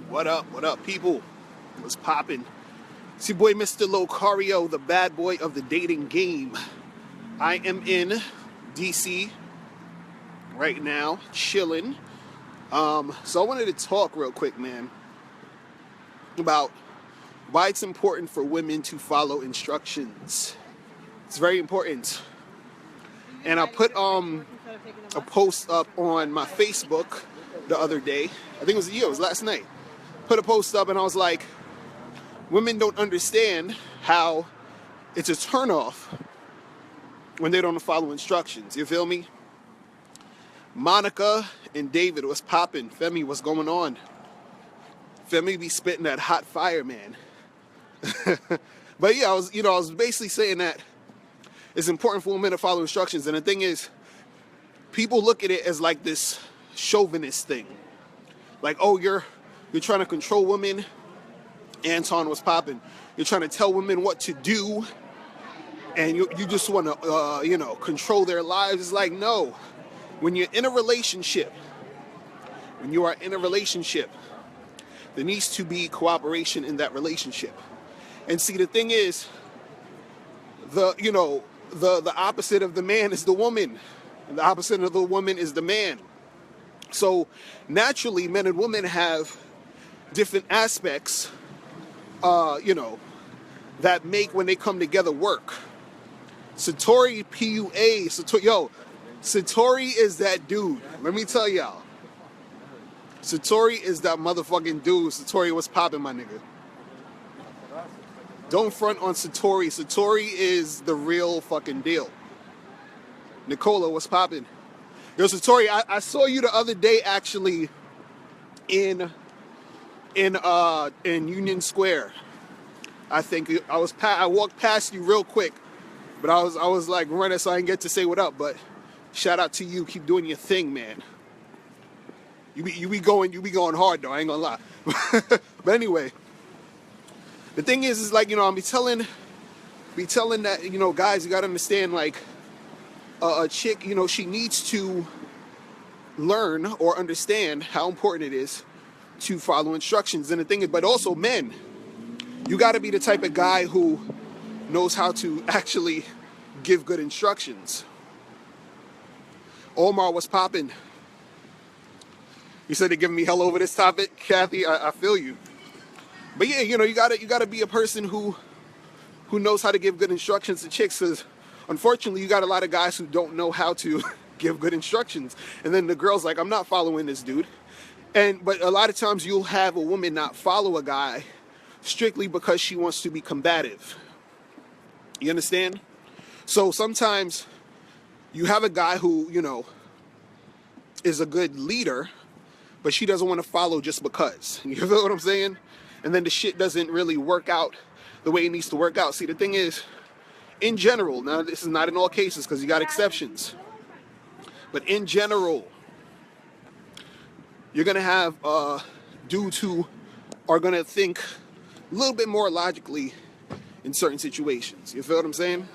What up, people? What's poppin'? It's your boy, Mr. Locario, the bad boy of the dating game. I am in DC right now, chilling. So I wanted to talk real quick, man, about why it's important for women to follow instructions. It's very important. And I put a post up on my Facebook the other day. I think it was last night. Put a post up and I was like, women don't understand how it's a turnoff when they don't follow instructions. You feel me? Monica and David, what's poppin'? Femi, what's going on? Femi be spitting that hot fire, man. But yeah, I was basically saying that it's important for women to follow instructions. And the thing is, people look at it as like this chauvinist thing. Like, oh, you're trying to control women. Anton was popping. You're trying to tell women what to do. And you just want to, control their lives. It's like, no. When you're in a relationship, there needs to be cooperation in that relationship. And see, the thing is, the opposite of the man is the woman. And the opposite of the woman is the man. So naturally, men and women have different aspects, that make when they come together work. Satori PUA, Satori is that dude. Let me tell y'all. Satori is that motherfucking dude. Satori, what's poppin', my nigga? Don't front on Satori. Satori is the real fucking deal. Nicola, what's poppin'? Yo, Satori, I saw you the other day actually in Union Square. I think I walked past you real quick, but I was like running, so I didn't get to say what up. But shout out to you. Keep doing your thing, man. You be going hard though. I ain't gonna lie. But anyway, the thing is like, I'm be telling that, guys, you gotta understand, like, a chick, she needs to learn or understand how important it is to follow instructions. And the thing is, but also men, you got to be the type of guy who knows how to actually give good instructions. Omar, what's poppin'? You said they're giving me hell over this topic, Kathy. I feel you. But yeah, you gotta be a person who knows how to give good instructions to chicks. Because unfortunately, you got a lot of guys who don't know how to give good instructions. And then the girl's like, I'm not following this dude. But a lot of times you'll have a woman not follow a guy strictly because she wants to be combative. You understand? So sometimes you have a guy who, is a good leader, but she doesn't want to follow just because. You feel what I'm saying? And then the shit doesn't really work out the way it needs to work out. See, the thing is, in general, now this is not in all cases because you got exceptions, but in general, you're going to have dudes who are going to think a little bit more logically in certain situations. You feel what I'm saying?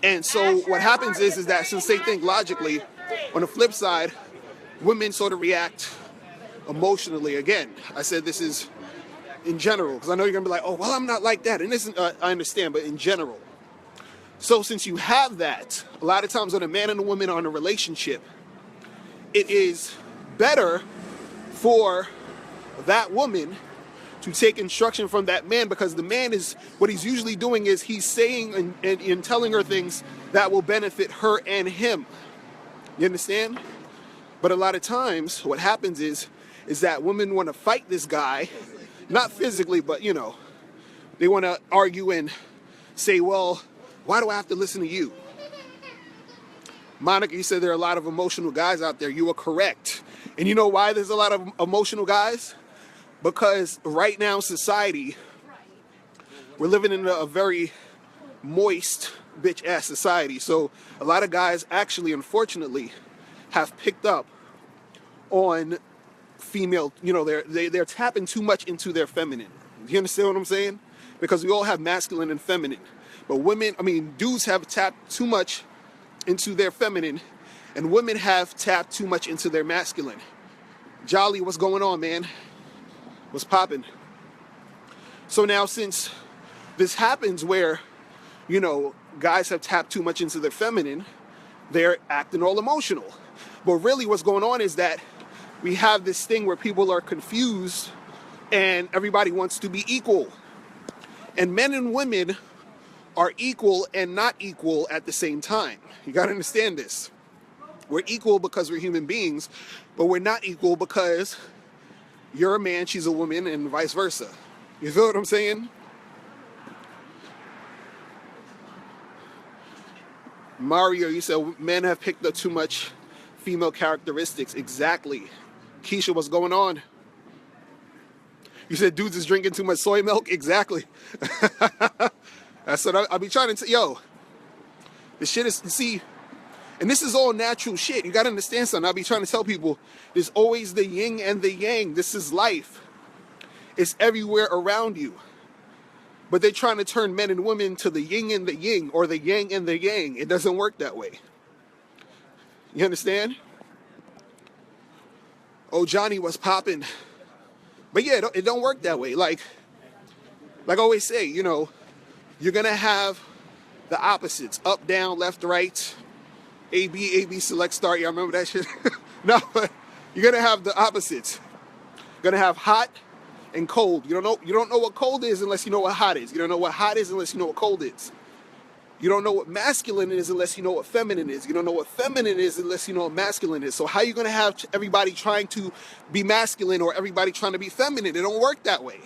And so what happens is that since they think logically, on the flip side, women sort of react emotionally. Again, I said this is in general, because I know you're going to be like, oh, well, I'm not like that. And this is, I understand, but in general. So since you have that, a lot of times when a man and a woman are in a relationship, it is better for that woman to take instruction from that man, because the man is, what he's usually doing is he's saying and telling her things that will benefit her and him. You understand? But a lot of times what happens is that women want to fight this guy, not physically, but they want to argue and say, well, why do I have to listen to you? Monica, you said there are a lot of emotional guys out there. You are correct. And you know why there's a lot of emotional guys? Because right now in society, we're living in a very moist, bitch-ass society. So a lot of guys actually, unfortunately, have picked up on female, they're tapping too much into their feminine. You understand what I'm saying? Because we all have masculine and feminine. But dudes have tapped too much into their feminine, and women have tapped too much into their masculine. Jolly, what's going on, man? What's popping? So now since this happens where, guys have tapped too much into their feminine, they're acting all emotional. But really what's going on is that we have this thing where people are confused and everybody wants to be equal. And men and women are equal and not equal at the same time. You got to understand this. We're equal because we're human beings, but we're not equal because you're a man, she's a woman, and vice versa. You feel what I'm saying? Mario, you said men have picked up too much female characteristics. Exactly. Keisha, what's going on? You said dudes is drinking too much soy milk? Exactly. That's what I'll be trying to yo, this shit is, see, and this is all natural shit. You got to understand something. I'll be trying to tell people, there's always the yin and the yang. This is life. It's everywhere around you. But they're trying to turn men and women to the yin and the yin, or the yang and the yang. It doesn't work that way. You understand? Oh, Johnny, what's popping? But yeah, it don't work that way. Like I always say, you're going to have the opposites. Up, down, left, right. AB, select, start. Y'all remember that shit? No, but you're going to have the opposites. You're going to have hot and cold. You don't know what cold is unless you know what hot is. You don't know what hot is unless you know what cold is. You don't know what masculine is unless you know what feminine is. You don't know what feminine is unless you know what masculine is. So how are you going to have everybody trying to be masculine or everybody trying to be feminine? It don't work that way.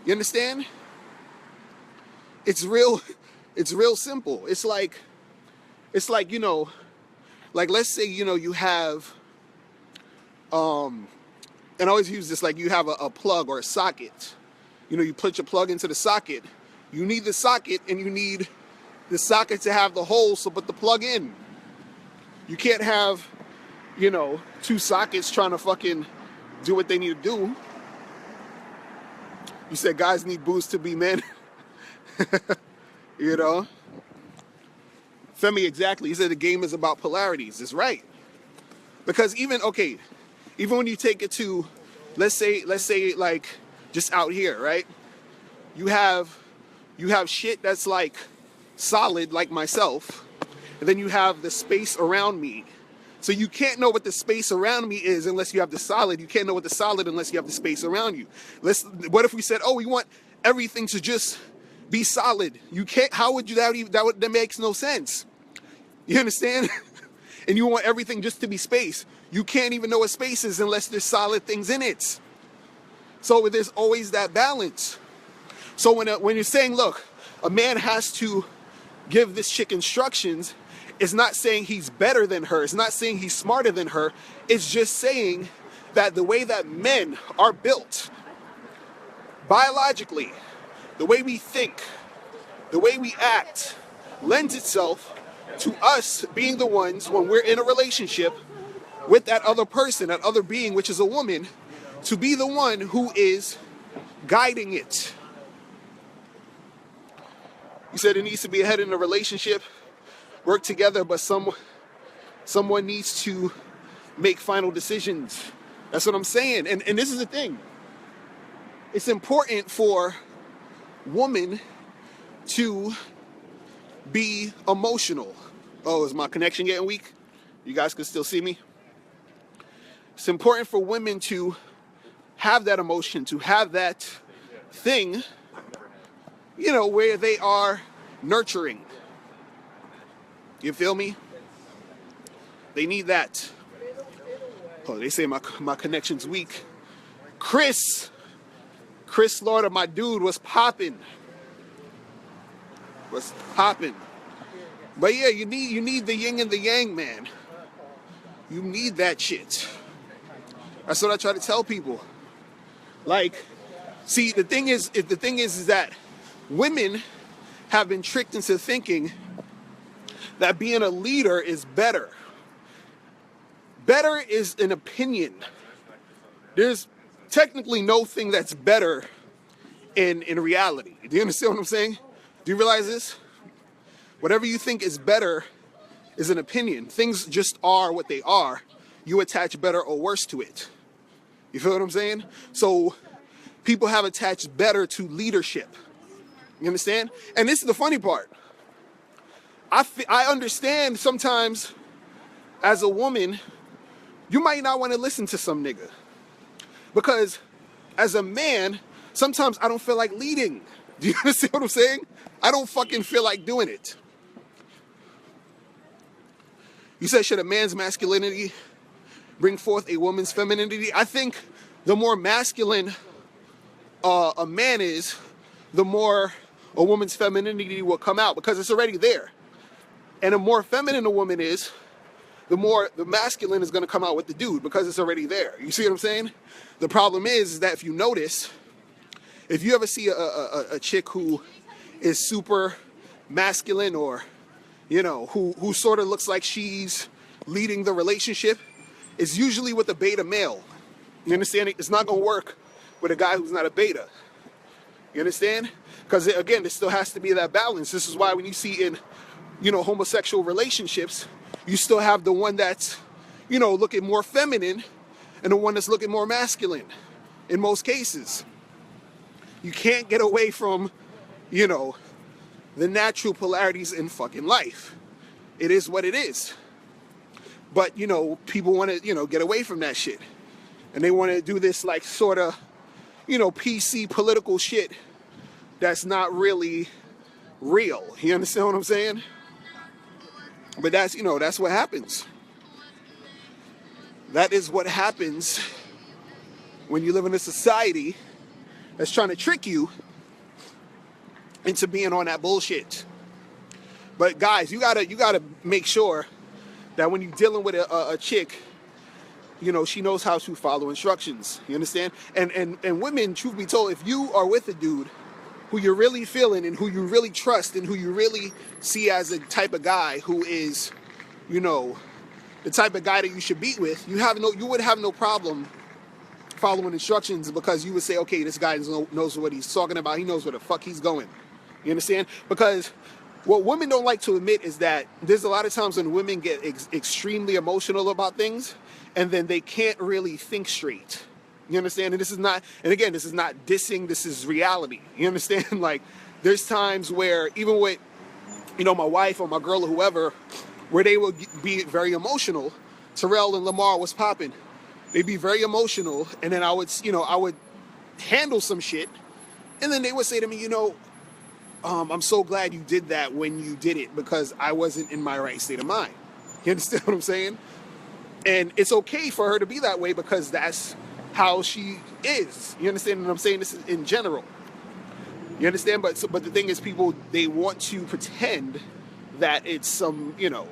You understand? It's real simple. It's like, like let's say, you have, and I always use this, like you have a plug or a socket. You put your plug into the socket. You need the socket and you need the socket to have the hole, so put the plug in. You can't have, two sockets trying to fucking do what they need to do. You said guys need booze to be men. Femi, exactly. He said the game is about polarities. It's right. Because even when you take it to, let's say like just out here, right? You have shit that's like solid, like myself, and then you have the space around me. So you can't know what the space around me is unless you have the solid. You can't know what the solid unless you have the space around you. What if we said, we want everything to just be solid? You can't. How would you that makes no sense. You understand? And you want everything just to be space. You can't even know what space is unless there's solid things in it. So there's always that balance. So when you're saying, look, a man has to give this chick instructions, it's not saying he's better than her. It's not saying he's smarter than her. It's just saying that the way that men are built, biologically, the way we think, the way we act, lends itself to us being the ones, when we're in a relationship with that other person, that other being, which is a woman, to be the one who is guiding it. You said it needs to be ahead in a relationship, work together, but someone needs to make final decisions. That's what I'm saying. And this is the thing. It's important for women to be emotional. Oh, is my connection getting weak? You guys can still see me? It's important for women to have that emotion, to have that thing, where they are nurturing. You feel me? They need that. Oh, they say my connection's weak. Chris Lauder, my dude, was popping. But yeah, you need the yin and the yang, man. You need that shit. That's what I try to tell people. Like, see, the thing is that women have been tricked into thinking that being a leader is better. Better is an opinion. There's technically no thing that's better in reality. Do you understand what I'm saying? Do you realize this? Whatever you think is better is an opinion. Things just are what they are. You attach better or worse to it. You feel what I'm saying? So people have attached better to leadership. You understand? And this is the funny part. I understand sometimes as a woman, you might not want to listen to some nigga. Because as a man, sometimes I don't feel like leading. Do you understand what I'm saying? I don't fucking feel like doing it. You said, should a man's masculinity bring forth a woman's femininity? I think the more masculine a man is, the more a woman's femininity will come out because it's already there. And the more feminine a woman is, the more the masculine is going to come out with the dude because it's already there. You see what I'm saying? The problem is that if you notice, if you ever see a chick who is super masculine or, you know, who sort of looks like she's leading the relationship, it's usually with a beta male. You understand? It's not going to work with a guy who's not a beta. You understand? Because, again, there still has to be that balance. This is why when you see in, you know, homosexual relationships, you still have the one that's, you know, looking more feminine and the one that's looking more masculine in most cases. You can't get away from, you know, the natural polarities in fucking life. It is what it is. But, you know, people want to, you know, get away from that shit. And they want to do this, like, sort of, you know, PC political shit that's not really real. You understand what I'm saying? But that's, you know, that's what happens. That is what happens when you live in a society that's trying to trick you into being on that bullshit. But guys, you gotta make sure that when you're dealing with a chick, you know, she knows how to follow instructions. You understand? And women, truth be told, if you are with a dude who you're really feeling and who you really trust and who you really see as a type of guy who is, you know, the type of guy that you should be with, you would have no problem following instructions because you would say, okay, this guy knows what he's talking about. He knows where the fuck he's going. You understand? Because what women don't like to admit is that there's a lot of times when women get extremely emotional about things and then they can't really think straight. You understand? And this is not dissing, this is reality. You understand? Like, there's times where, even with, you know, my wife or my girl or whoever, where they will be very emotional. Terrell and Lamar was popping. They'd be very emotional, and then I would handle some shit, and then they would say to me, you know, I'm so glad you did that when you did it, because I wasn't in my right state of mind. You understand what I'm saying? And it's okay for her to be that way because that's how she is. You understand what I'm saying? This is in general. You understand? But the thing is, people, they want to pretend that it's some, you know,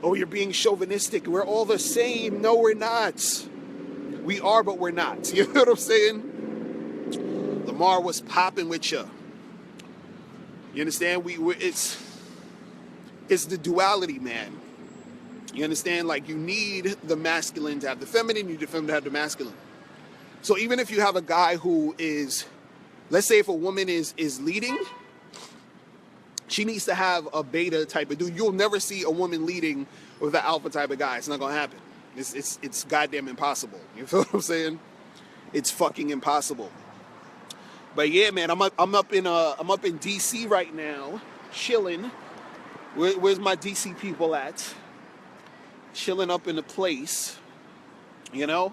oh, you're being chauvinistic. We're all the same. No, we're not. We are, but we're not. You know what I'm saying? Lamar was popping with you. You understand? It's the duality, man. You understand? Like, you need the masculine to have the feminine, you need the feminine to have the masculine. So even if you have a guy who is, let's say if a woman is leading, she needs to have a beta type of dude. You'll never see a woman leading with an alpha type of guy. It's not gonna happen. It's goddamn impossible. You feel what I'm saying? It's fucking impossible. But yeah, man, I'm up in DC right now, chilling. Where's my DC people at? Chilling up in the place, you know?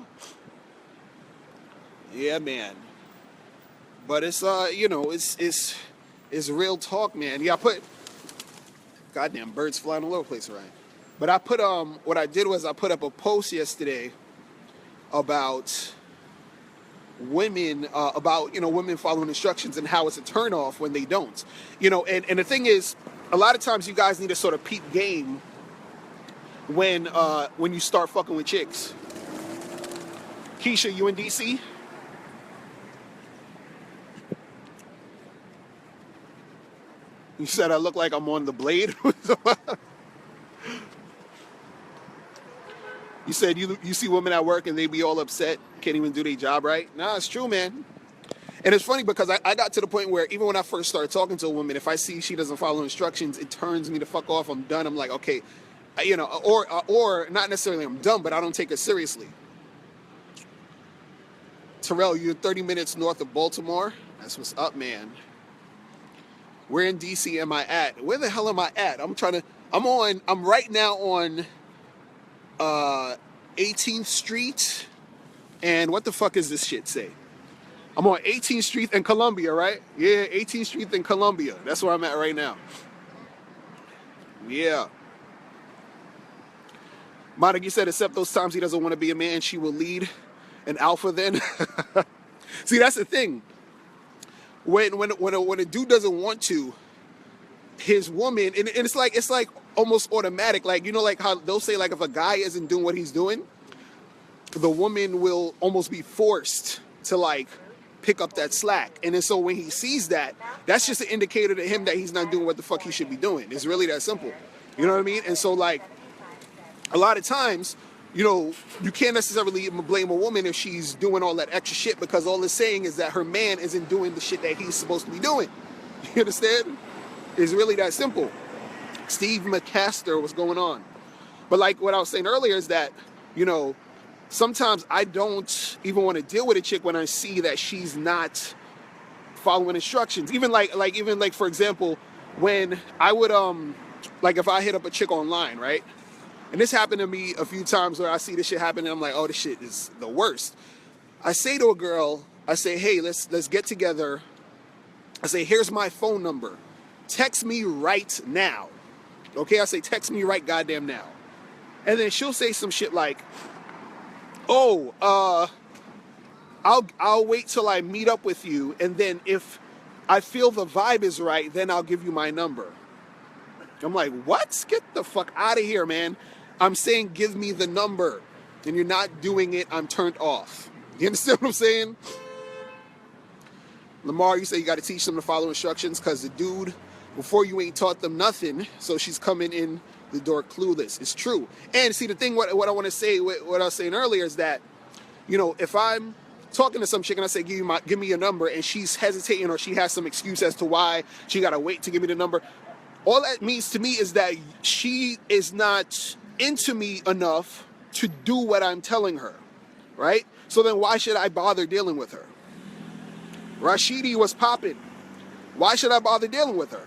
Yeah, man. But it's you know, it's real talk, man. Yeah, I put goddamn birds flying all over the place, right? But I put what I did was I put up a post yesterday about women, women following instructions and how it's a turnoff when they don't. You know, and the thing is, a lot of times you guys need to sort of peep game when you start fucking with chicks. Keisha, you in DC? You said I look like I'm on the blade? You said you see women at work and they be all upset, can't even do their job right? Nah, it's true, man. And it's funny because I got to the point where even when I first started talking to a woman, if I see she doesn't follow instructions, it turns me the fuck off. I'm done. I'm like, okay, you know, or not necessarily I'm done, but I don't take it seriously. Terrell, you're 30 minutes north of Baltimore. That's what's up, man. Where in DC am I at? Where the hell am I at? I'm right now on 18th Street. And what the fuck is this shit say? I'm on 18th Street in Columbia, right? Yeah, 18th Street in Columbia. That's where I'm at right now. Yeah. Monica said, except those times he doesn't want to be a man, she will lead an alpha then. See, that's the thing. When a dude doesn't want to, his woman, and it's like almost automatic. Like, you know, like how they'll say, like, if a guy isn't doing what he's doing, the woman will almost be forced to, like, pick up that slack. And then so when he sees that, that's just an indicator to him that he's not doing what the fuck he should be doing. It's really that simple. You know what I mean? And so, like, a lot of times, you know, you can't necessarily blame a woman if she's doing all that extra shit, because all it's saying is that her man isn't doing the shit that he's supposed to be doing. You understand? It's really that simple. Steve McCaster, what's going on? But like what I was saying earlier is that, you know, sometimes I don't even want to deal with a chick when I see that she's not following instructions. Even like for example, when I would like if I hit up a chick online, right? And this happened to me a few times where I see this shit happen and I'm like, oh, this shit is the worst. I say to a girl, I say, hey, let's get together. I say, here's my phone number. Text me right now. Okay, I say, text me right goddamn now. And then she'll say some shit like, oh, I'll wait till I meet up with you, and then if I feel the vibe is right, then I'll give you my number. I'm like, what? Get the fuck out of here, man. I'm saying give me the number, and you're not doing it, I'm turned off. You understand what I'm saying? Lamar, you say you got to teach them to follow instructions because the dude before you ain't taught them nothing, so she's coming in the door clueless. It's true. And see, the thing, what I want to say, what I was saying earlier is that, you know, if I'm talking to some chick and I say, give me your number, and she's hesitating or she has some excuse as to why she got to wait to give me the number, all that means to me is that she is not into me enough to do what I'm telling her, right? So then why should I bother dealing with her? Rashidi was popping. Why should I bother dealing with her?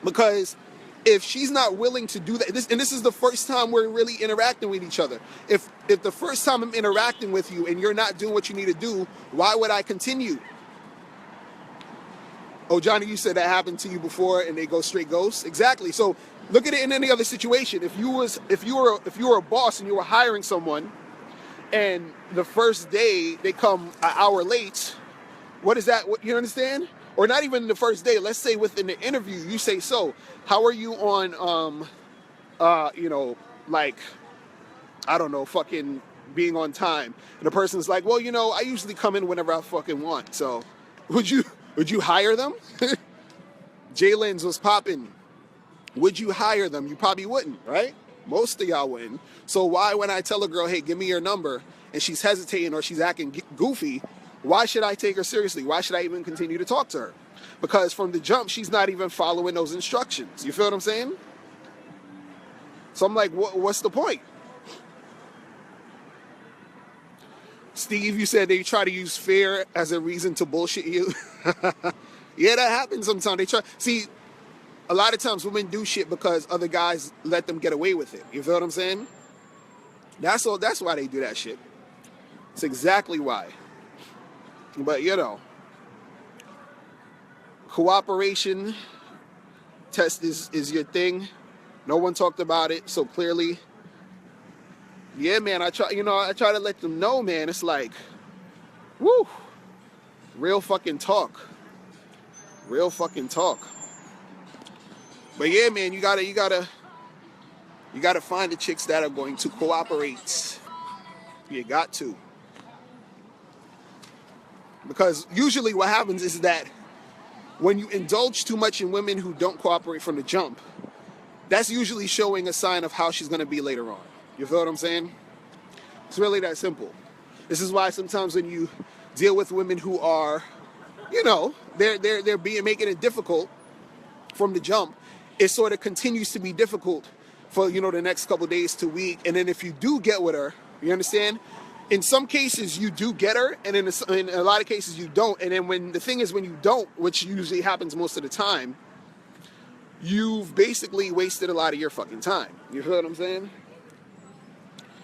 Because if she's not willing to do that, and this is the first time we're really interacting with each other. If the first time I'm interacting with you and you're not doing what you need to do, why would I continue? Oh, Johnny, you said that happened to you before and they go straight ghost? Exactly. So look at it in any other situation. If you were a boss and you were hiring someone and the first day they come an hour late, what is that? What, you understand? Or not even the first day. Let's say within the interview, you say, so how are you on, you know, like, I don't know, fucking being on time? And the person's like, well, you know, I usually come in whenever I fucking want. So would you hire them? Jalen's was popping. Would you hire them? You probably wouldn't, right? Most of y'all wouldn't. So why, when I tell a girl, hey, give me your number, and she's hesitating or she's acting goofy, why should I take her seriously? Why should I even continue to talk to her? Because from the jump, she's not even following those instructions. You feel what I'm saying? So I'm like, what's the point? Steve, you said they try to use fear as a reason to bullshit you. Yeah, that happens sometimes. They try. See, a lot of times women do shit because other guys let them get away with it. You feel what I'm saying? That's all. That's why they do that shit. It's exactly why. But, you know, cooperation test is your thing. No one talked about it, so clearly, yeah, man, I try to let them know, man. It's like, woo, real fucking talk. Real fucking talk. But yeah, man, you gotta find the chicks that are going to cooperate. You got to. Because usually what happens is that when you indulge too much in women who don't cooperate from the jump, that's usually showing a sign of how she's going to be later on. You feel what I'm saying? It's really that simple. This is why sometimes when you deal with women who are, you know, they're making it difficult from the jump, it sort of continues to be difficult for, you know, the next couple days to week. And then if you do get with her, you understand? in some cases you do get her, and in a lot of cases you don't. And then when you don't, which usually happens most of the time, you've basically wasted a lot of your fucking time. You feel what I'm saying?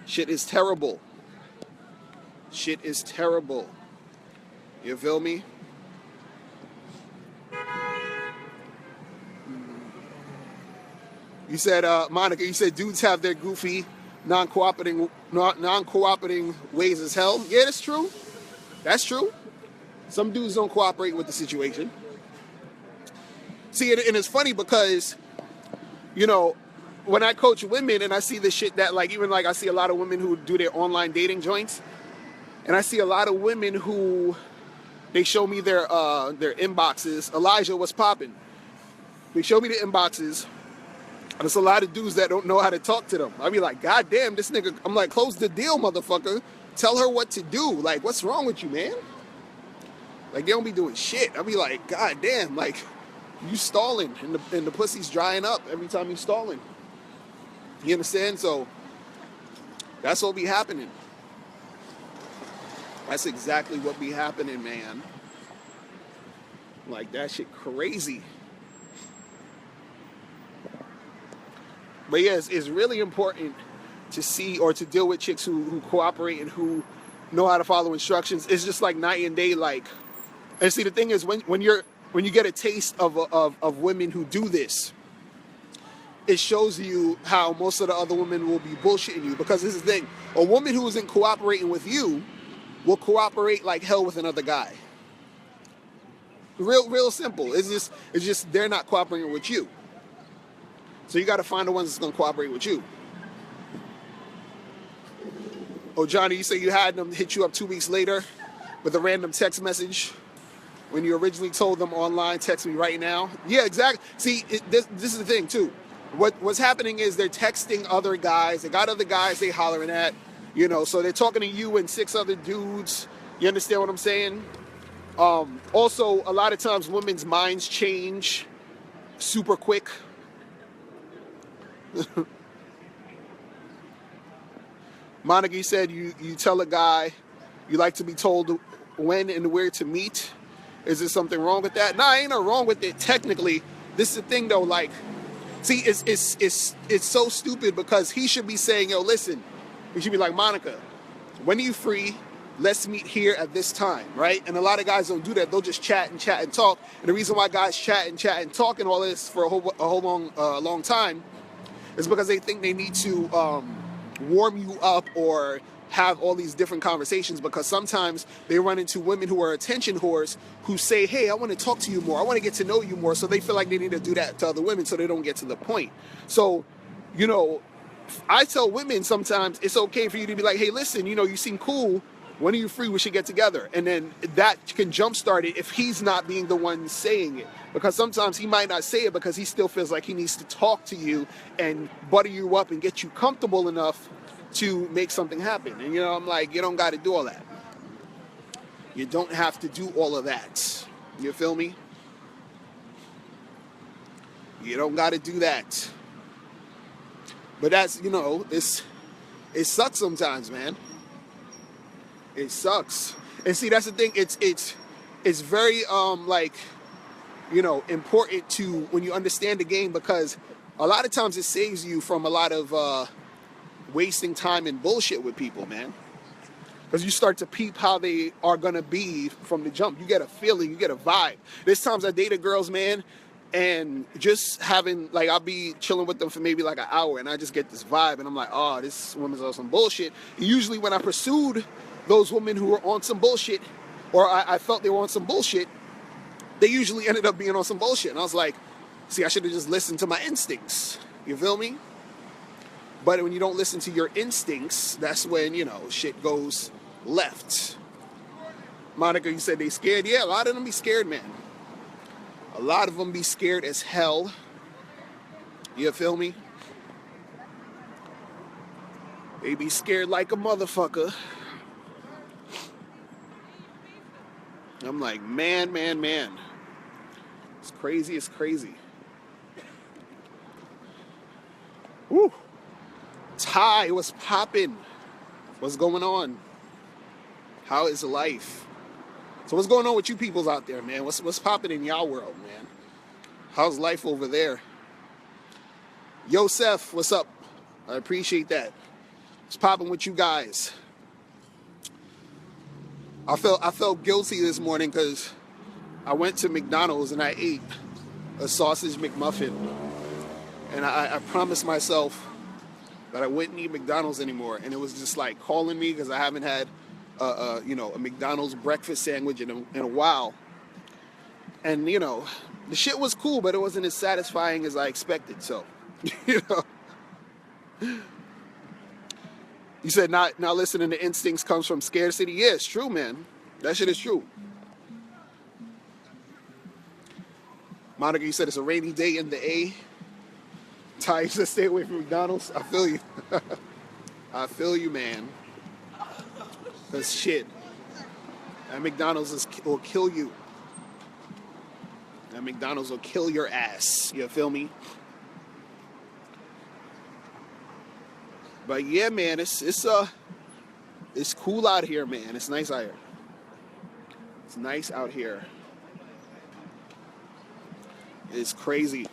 Shit is terrible. Shit is terrible. You feel me? You said, Monica, you said dudes have their goofy, non-cooperating ways as hell. Yeah, that's true. That's true. Some dudes don't cooperate with the situation. See, and it's funny because, you know, when I coach women and I see the shit that, like, even like I see a lot of women who do their online dating joints, and I see a lot of women who, they show me their inboxes. Elijah, what's popping? They show me the inboxes. And it's a lot of dudes that don't know how to talk to them. I be like, God damn, this nigga. I'm like, close the deal, motherfucker. Tell her what to do. Like, what's wrong with you, man? Like, they don't be doing shit. I be like, God damn, like, you stalling. And the pussy's drying up every time you stalling. You understand? So, that's what be happening. That's exactly what be happening, man. Like, that shit crazy. But yeah, it's really important to see or to deal with chicks who cooperate and who know how to follow instructions. It's just like night and day. Like, and see, the thing is, when you get a taste of women who do this, it shows you how most of the other women will be bullshitting you. Because this is the thing: a woman who isn't cooperating with you will cooperate like hell with another guy. Real simple. It's just they're not cooperating with you. So you got to find the ones that's going to cooperate with you. Oh, Johnny, you say you had them hit you up 2 weeks later with a random text message when you originally told them online, text me right now. Yeah, exactly. See, this is the thing, too. What's happening is they're texting other guys. They got other guys they hollering at, you know, so they're talking to you and 6 other dudes. You understand what I'm saying? Also, a lot of times women's minds change super quick. Monica, you said you tell a guy you like to be told when and where to meet. Is there something wrong with that? Nah, ain't no wrong with it technically. This is the thing though, like, see, it's so stupid because he should be saying, yo, listen, he should be like, Monica, when are you free? Let's meet here at this time, right? And a lot of guys don't do that. They'll just chat and talk. And the reason why guys chat and talk and all this for a whole long time is because they think they need to warm you up or have all these different conversations, because sometimes they run into women who are attention whores who say, hey, I want to talk to you more. I want to get to know you more. So they feel like they need to do that to other women so they don't get to the point. So, you know, I tell women sometimes it's okay for you to be like, hey, listen, you know, you seem cool. When are you free? We should get together. And then that can jumpstart it if he's not being the one saying it. Because sometimes he might not say it because he still feels like he needs to talk to you and butter you up and get you comfortable enough to make something happen. And, you know, I'm like, you don't got to do all that. You don't have to do all of that. You feel me? You don't got to do that. But that's, you know, it sucks sometimes, man. It sucks. And see, that's the thing. It's very like, you know, important to when you understand the game, because a lot of times it saves you from a lot of wasting time and bullshit with people, man. Because you start to peep how they are gonna be from the jump. You get a feeling, you get a vibe. There's times I dated girls, man, and just having, like, I'll be chilling with them for maybe like an hour and I just get this vibe and I'm like, oh, this woman's on some bullshit. And usually when I pursued those women who were on some bullshit, or I felt they were on some bullshit, they usually ended up being on some bullshit. And I was like, see, I should have just listened to my instincts. You feel me? But when you don't listen to your instincts, that's when, you know, shit goes left. Monica, you said they scared. Yeah, a lot of them be scared, man. A lot of them be scared as hell. You feel me? They be scared like a motherfucker. I'm like, man. It's crazy, it's crazy. Woo. Ty, what's poppin'? What's going on? How is life? So what's going on with you peoples out there, man? What's popping in y'all world, man? How's life over there? Yosef, what's up? I appreciate that. What's popping with you guys? I felt guilty this morning because I went to McDonald's and I ate a sausage McMuffin. And I promised myself that I wouldn't eat McDonald's anymore. And it was just like calling me because I haven't had a McDonald's breakfast sandwich in a while. And, the shit was cool, but it wasn't as satisfying as I expected. So, You said not listening to instincts comes from scarcity. Yeah, it's true, man. That shit is true. Monica, you said it's a rainy day in the A. Ty, you said stay away from McDonald's. I feel you. I feel you, man. That's shit. That McDonald's will kill you. That McDonald's will kill your ass. You feel me? But yeah, man, it's cool out here, man. It's nice out here. It's nice out here. It's crazy.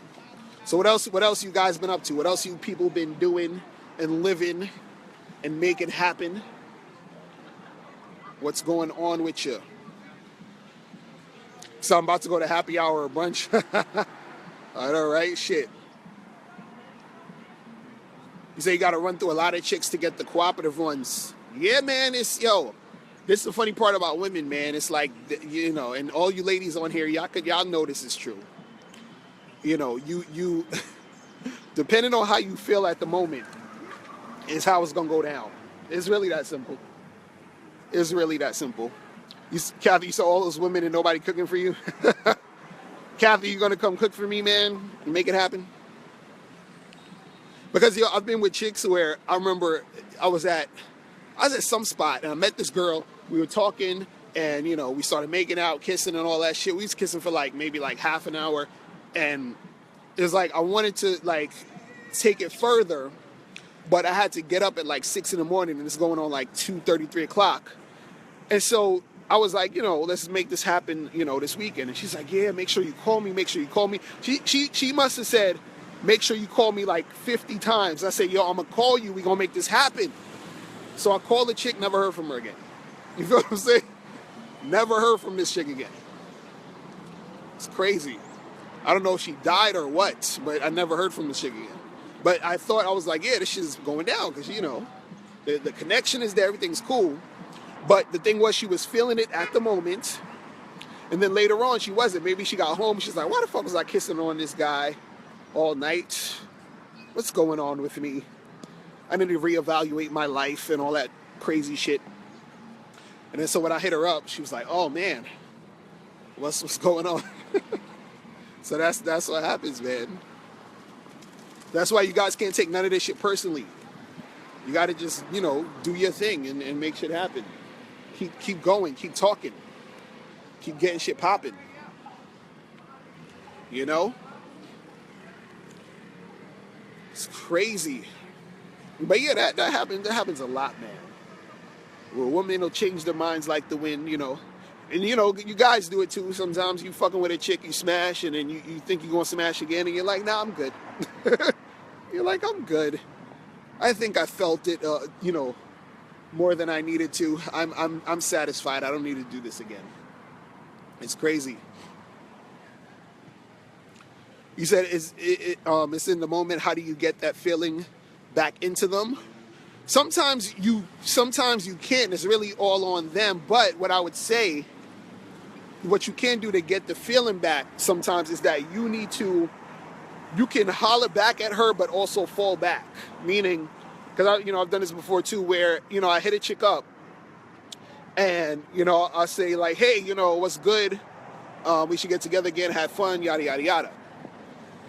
So what else you guys been up to? What else you people been doing and living and making happen? What's going on with you? So I'm about to go to happy hour or brunch. All right, shit. You say you got to run through a lot of chicks to get the cooperative ones. Yeah, man, this is the funny part about women, man. It's like, and all you ladies on here, y'all know this is true. You depending on how you feel at the moment is how it's going to go down. It's really that simple. It's really that simple. Kathy, you saw all those women and nobody cooking for you? Kathy, you going to come cook for me, man, and make it happen? Because I've been with chicks where I remember I was at some spot and I met this girl. We were talking and we started making out, kissing and all that shit. We was kissing for maybe half an hour, and it was like I wanted to take it further, but I had to get up at 6 in the morning and it's going on 2:30, 3 o'clock. And so I was like, let's make this happen, this weekend. And she's like, yeah, make sure you call me. Make sure you call me. She must have said, make sure you call me 50 times. I said, yo, I'm going to call you. We're going to make this happen. So I called the chick, never heard from her again. You feel what I'm saying? Never heard from this chick again. It's crazy. I don't know if she died or what, but I never heard from this chick again. But I was like, yeah, this shit is going down because, the connection is there. Everything's cool. But the thing was, she was feeling it at the moment. And then later on, she wasn't. Maybe she got home. She's like, why the fuck was I kissing on this guy all night? What's going on with me? I need to reevaluate my life and all that crazy shit. And then so when I hit her up, she was like, oh man, what's going on? So that's what happens, man. That's why you guys can't take none of this shit personally. You got to just, do your thing and make shit happen. Keep going, keep talking, keep getting shit popping. It's crazy. But yeah, that happens a lot, man. Where women will change their minds like the wind, And you guys do it too. Sometimes you fucking with a chick, you smash, and then you think you're gonna smash again, and you're like, nah, I'm good. You're like, I'm good. I think I felt it, more than I needed to. I'm satisfied. I don't need to do this again. It's crazy. You said it's in the moment. How do you get that feeling back into them? Sometimes you can't. It's really all on them. But what I would say, what you can do to get the feeling back sometimes is that you can holler back at her, but also fall back. Meaning, because I've done this before too, where I hit a chick up, and I say like, hey, what's good? We should get together again, have fun, yada yada yada.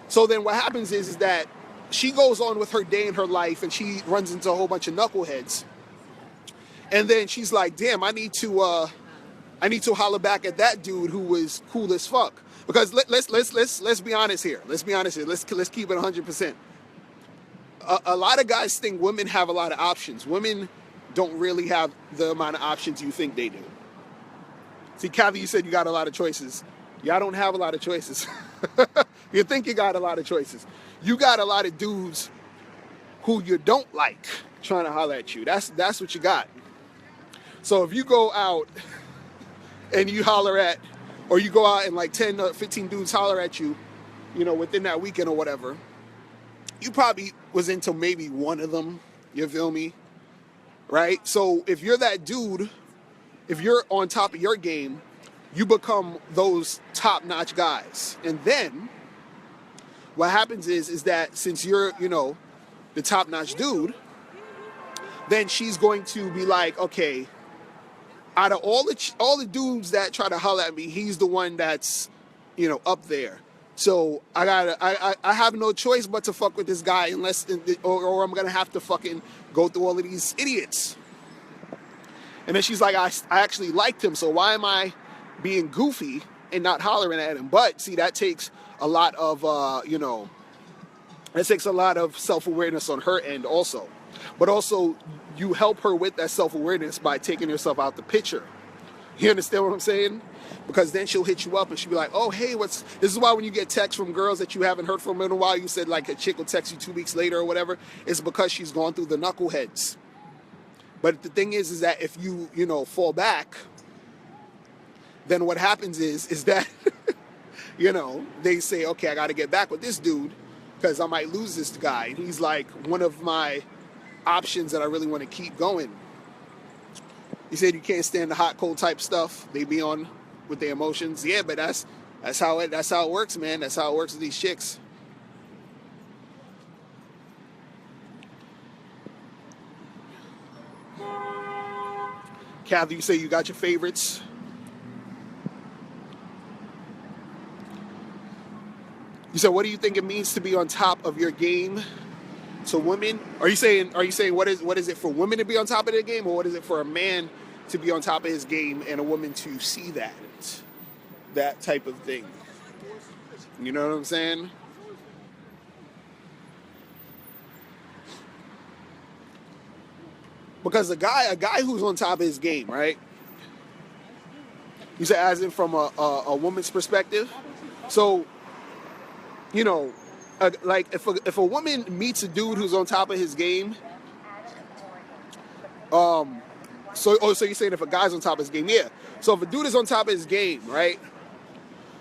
So then what happens is that she goes on with her day in her life, and she runs into a whole bunch of knuckleheads, and then she's like, damn, I need to holler back at that dude who was cool as fuck. Because let's be honest here. Let's keep it 100%. A lot of guys think women have a lot of options. Women don't really have the amount of options you think they do. See, Kathy, you said you got a lot of choices. Y'all don't have a lot of choices. You think you got a lot of choices. You got a lot of dudes who you don't like trying to holler at you. That's what you got. So if you go out and you holler at, or you go out and like 10 or 15 dudes holler at you, you know, within that weekend or whatever, you probably was into maybe one of them. You feel me? Right? So if you're that dude, if you're on top of your game, you become those top-notch guys. And then what happens is that since you're, you know, the top-notch dude, then she's going to be like, okay, out of all the dudes that try to holler at me, he's the one that's, you know, up there. So I have no choice but to fuck with this guy unless, or I'm gonna have to fucking go through all of these idiots. And then she's like, I actually liked him, so why am I being goofy and not hollering at him? But see, that takes a lot of, you know, that takes a lot of self-awareness on her end also. But also, you help her with that self-awareness by taking yourself out the picture. You understand what I'm saying? Because then she'll hit you up and she'll be like, oh, hey, this is why when you get texts from girls that you haven't heard from in a while, you said like a chick will text you 2 weeks later or whatever, it's because she's gone through the knuckleheads. But the thing is that if you know, fall back, then what happens is that, you know, they say, okay, I got to get back with this dude because I might lose this guy. And he's like one of my options that I really want to keep going. You said you can't stand the hot, cold type stuff. They be on with their emotions. Yeah, but that's how it works, man. That's how it works with these chicks. Kathy, you say you got your favorites. You said, what do you think it means to be on top of your game to women? Are you saying what is it for women to be on top of their game, or what is it for a man to be on top of his game and a woman to see that type of thing? You know what I'm saying? Because a guy who's on top of his game, right? You say as in from a woman's perspective. So, you know, like if a woman meets a dude who's on top of his game, so you're saying if a guy's on top of his game, yeah. So if a dude is on top of his game, right?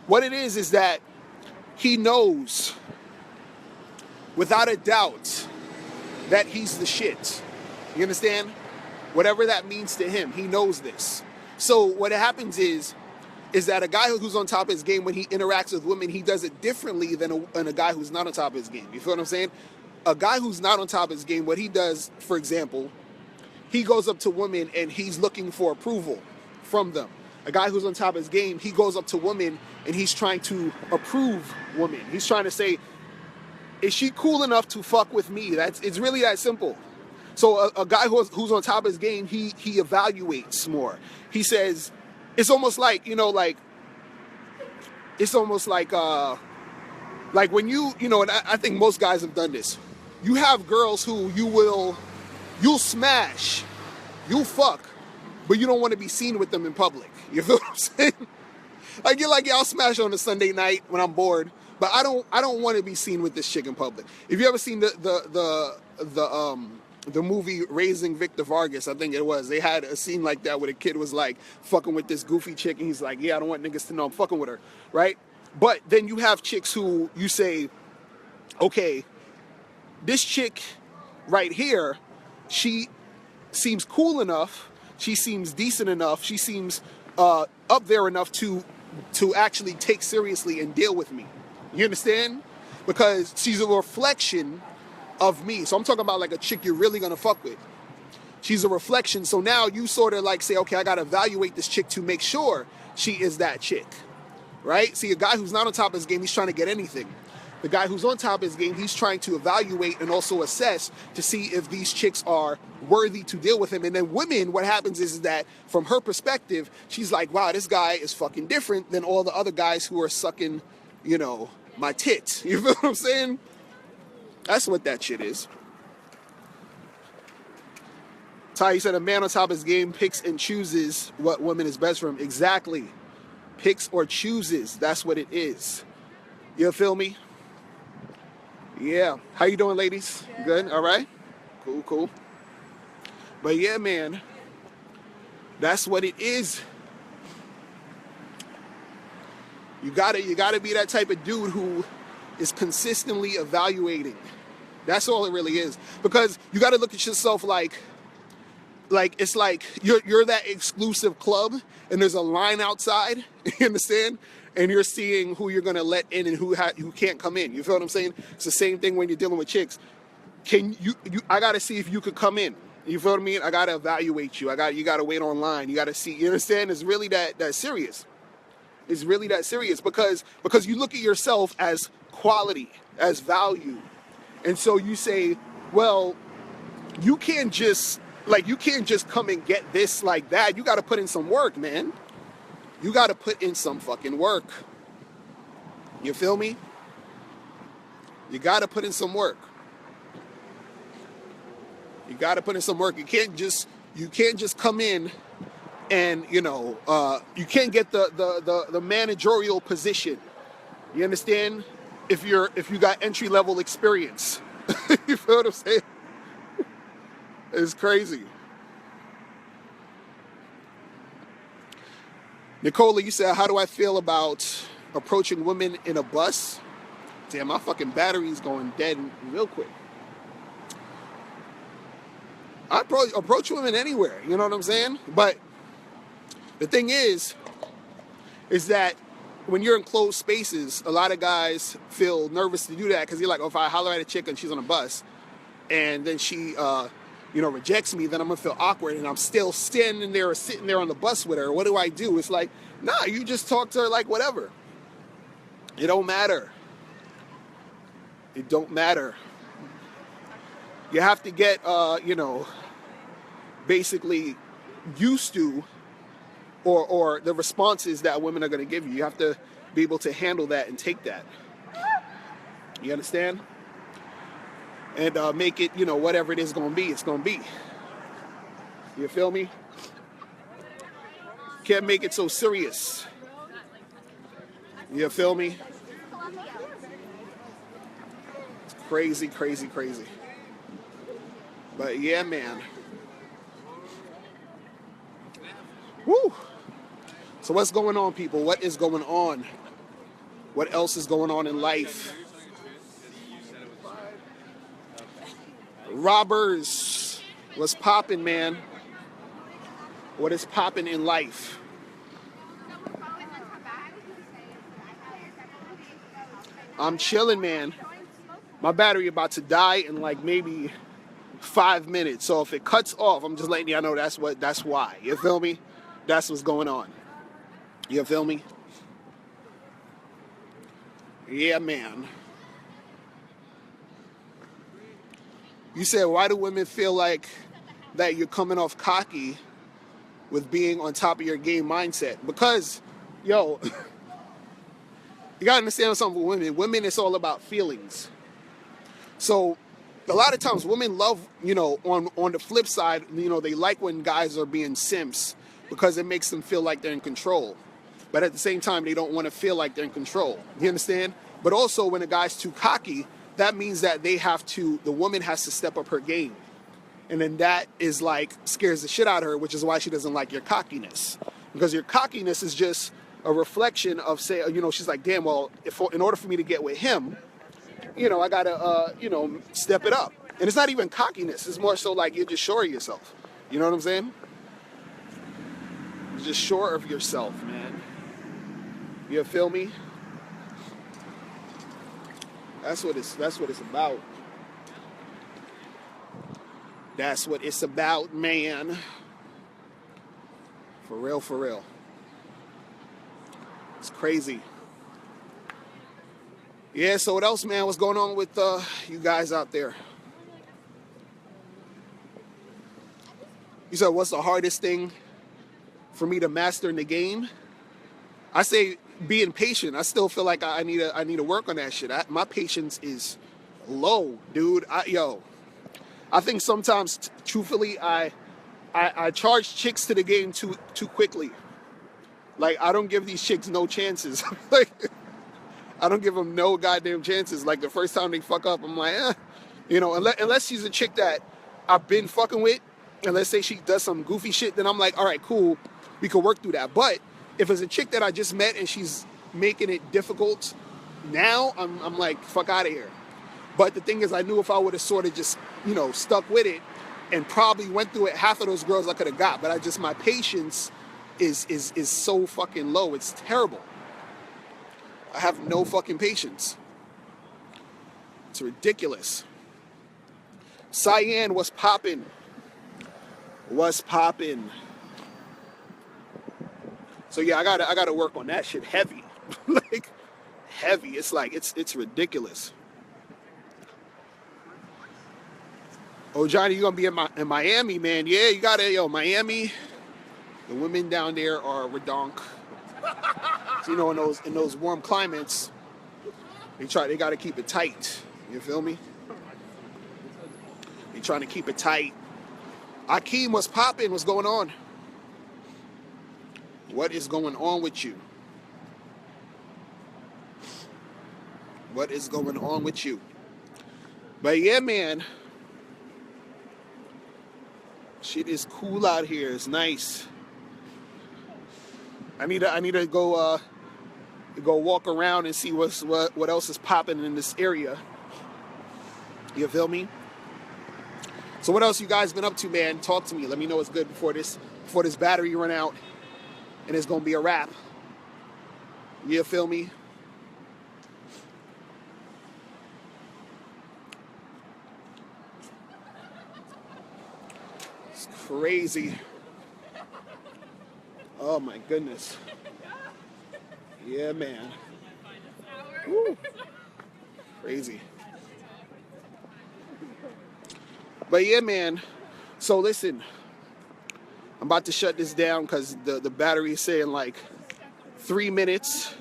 What it is that he knows without a doubt that he's the shit. You understand? Whatever that means to him, he knows this. So what happens is that a guy who's on top of his game, when he interacts with women, he does it differently than a guy who's not on top of his game. You feel what I'm saying? A guy who's not on top of his game, what he does, for example, he goes up to women and he's looking for approval from them. A guy who's on top of his game, he goes up to women and he's trying to approve women. He's trying to say, is she cool enough to fuck with me? It's really that simple. So a guy who's on top of his game, he evaluates more. He says, it's almost like, you know, like, it's almost like when you know, and I think most guys have done this. You have girls who you'll smash, you'll fuck, but you don't want to be seen with them in public. You feel what I'm saying? Like, you're like, yeah, I'll smash on a Sunday night when I'm bored, but I don't want to be seen with this chick in public. If you ever seen the movie Raising Victor Vargas, I think it was, they had a scene like that where the kid was like fucking with this goofy chick and he's like, yeah, I don't want niggas to know I'm fucking with her, right? But then you have chicks who you say, okay, this chick right here, she seems cool enough, she seems decent enough, she seems up there enough to actually take seriously and deal with me. You understand? Because she's a reflection of me. So I'm talking about like a chick you're really gonna fuck with. She's a reflection. So now you sort of like say, okay, I gotta evaluate this chick to make sure she is that chick, right? See, a guy who's not on top of his game, he's trying to get anything. The guy who's on top of his game, he's trying to evaluate and also assess to see if these chicks are worthy to deal with him. And then women, what happens is that from her perspective, she's like, wow, this guy is fucking different than all the other guys who are sucking, you know, my tits. You feel what I'm saying? That's what that shit is. Ty, you said a man on top of his game picks and chooses what woman is best for him. Exactly. Picks or chooses. That's what it is. You feel me? Yeah. How you doing, ladies? Yeah. Good? All right? Cool, cool. But yeah, man. That's what it is. You gotta be that type of dude who is consistently evaluating. That's all it really is. Because you gotta look at yourself like it's like you're that exclusive club and there's a line outside, you understand? And you're seeing who you're gonna let in and who can't come in. You feel what I'm saying? It's the same thing when you're dealing with chicks. I gotta see if you could come in. You feel what I mean? I gotta evaluate you. You gotta wait online. You gotta see. You understand? It's really that serious. It's really that serious because you look at yourself as quality, as value, and so you say, well, you can't just come and get this like that. You gotta put in some work, man. You gotta put in some fucking work. You feel me? You gotta put in some work. You got to put in some work. You can't just come in and, you can't get the managerial position. You understand? If you got entry level experience. You feel what I'm saying? It's crazy. Nicola, you said, how do I feel about approaching women in a bus? Damn, my fucking battery's going dead real quick. I approach women anywhere, you know what I'm saying? But the thing is that when you're in closed spaces, a lot of guys feel nervous to do that because you're like, oh, if I holler at a chick and she's on a bus and then she, rejects me, then I'm going to feel awkward and I'm still standing there or sitting there on the bus with her. What do I do? It's like, nah, you just talk to her like whatever. It don't matter. It don't matter. You have to get, basically used to or the responses that women are going to give you. You have to be able to handle that and take that. You understand? And make it, whatever it is going to be, it's going to be. You feel me? Can't make it so serious. You feel me? It's crazy, crazy, crazy. But yeah, man. Woo! So what's going on, people? What is going on? What else is going on in life? Robbers, what's popping, man? What is popping in life? I'm chilling, man. My battery about to die in like maybe 5 minutes. So if it cuts off, I'm just letting y'all know that's why. You feel me? That's what's going on. You feel me? Yeah, man. You said, why do women feel like that you're coming off cocky with being on top of your game mindset? Because, you gotta understand something with women. Women, it's all about feelings. So a lot of times women love, on the flip side, they like when guys are being simps because it makes them feel like they're in control. But at the same time, they don't want to feel like they're in control. You understand? But also when a guy's too cocky, that means that the woman has to step up her game. And then that is like, scares the shit out of her, which is why she doesn't like your cockiness. Because your cockiness is just a reflection of, say, she's like, damn, well, in order for me to get with him, I gotta, step it up. And it's not even cockiness. It's more so like you're just sure of yourself. You know what I'm saying? You're just sure of yourself, man. You feel me? That's what it's about. That's what it's about, man. For real, for real. It's crazy. Yeah, so what else, man? What's going on with you guys out there? You said, what's the hardest thing for me to master in the game? I say being patient. I still feel like I need to work on that shit. My patience is low, dude. I think sometimes, truthfully, I I charge chicks to the game too quickly. Like, I don't give these chicks no chances. Like, I don't give them no goddamn chances. Like, the first time they fuck up, I'm like, unless she's a chick that I've been fucking with, and let's say she does some goofy shit, then I'm like, all right, cool, we could work through that. But if it's a chick that I just met and she's making it difficult now, I'm like, fuck out of here. But the thing is, I knew if I would have sort of just, stuck with it and probably went through it, half of those girls I could have got. But my patience is so fucking low. It's terrible. I have no fucking patience. It's ridiculous. Cyan, what's poppin'? What's poppin'? So yeah, I gotta work on that shit heavy. Like, heavy. It's like, it's ridiculous. Oh, Johnny, you gonna be in Miami, man? Yeah, you gotta, Miami. The women down there are redonk. So, in those warm climates, they gotta keep it tight. You feel me? They trying to keep it tight. Akeem, what's poppin'? What's going on? What is going on with you? What is going on with you? But yeah, man. Shit is cool out here. It's nice. I need to go walk around and see what else is popping in this area. You feel me? So what else you guys been up to, man? Talk to me. Let me know what's good before this battery run out and it's gonna be a wrap. You feel me? It's crazy. Oh my goodness. Yeah, man. Woo. Crazy. But yeah, man. So listen, I'm about to shut this down because the battery is saying like 3 minutes.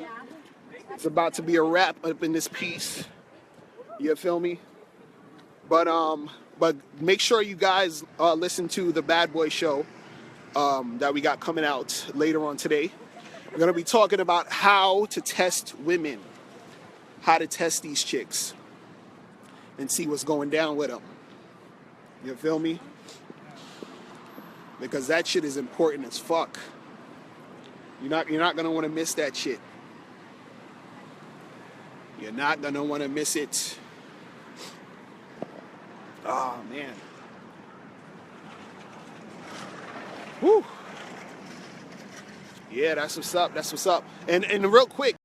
It's about to be a wrap up in this piece. You feel me? But make sure you guys listen to the Bad Boy Show that we got coming out later on today. We're gonna be talking about how to test women, how to test these chicks, and see what's going down with them. You feel me? Because that shit is important as fuck. You're not gonna want to miss that shit. You're not gonna want to miss it. Oh man. Whew. Yeah, that's what's up. That's what's up. And real quick,